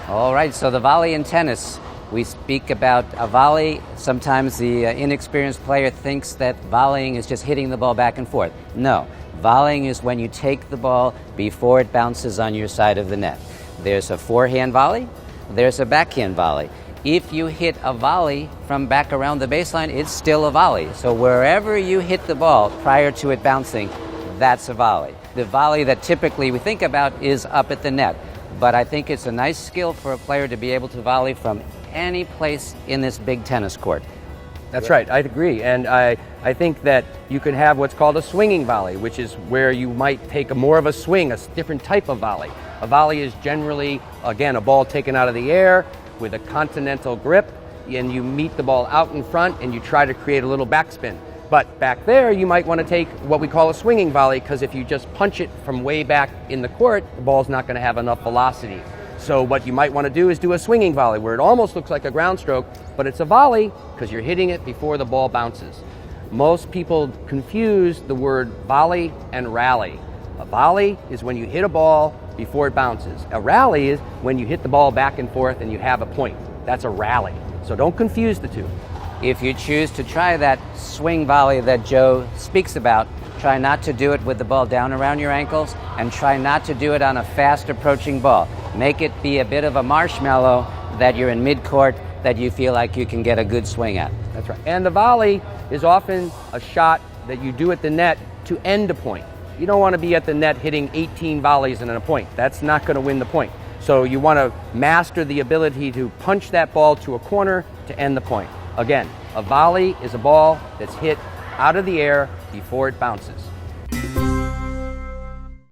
All right, so the volley in tennis. We speak about a volley. Sometimes the inexperienced player thinks that volleying is just hitting the ball back and forth. No, volleying is when you take the ball before it bounces on your side of the net. There's a forehand volley, there's a backhand volley. If you hit a volley from back around the baseline, it's still a volley. So wherever you hit the ball prior to it bouncing, that's a volley. The volley that typically we think about is up at the net. But I think it's a nice skill for a player to be able to volley from any place in this big tennis court. That's right, I agree. And I think that you can have what's called a swinging volley, which is where you might take more of a swing, a different type of volley. A volley is generally, again, a ball taken out of the air with a continental grip, and you meet the ball out in front and you try to create a little backspin. But back there, you might want to take what we call a swinging volley, because if you just punch it from way back in the court, the ball's not going to have enough velocity. So what you might want to do is do a swinging volley, where it almost looks like a ground stroke, but it's a volley because you're hitting it before the ball bounces. Most people confuse the word volley and rally. A volley is when you hit a ball before it bounces. A rally is when you hit the ball back and forth and you have a point. That's a rally. So don't confuse the two. If you choose to try that swing volley that Joe speaks about, try not to do it with the ball down around your ankles, and try not to do it on a fast approaching ball. Make it be a bit of a marshmallow that you're in mid-court that you feel like you can get a good swing at. That's right. And the volley is often a shot that you do at the net to end a point. You don't want to be at the net hitting 18 volleys in a point. That's not going to win the point. So you want to master the ability to punch that ball to a corner to end the point. Again, a volley is a ball that's hit out of the air before it bounces.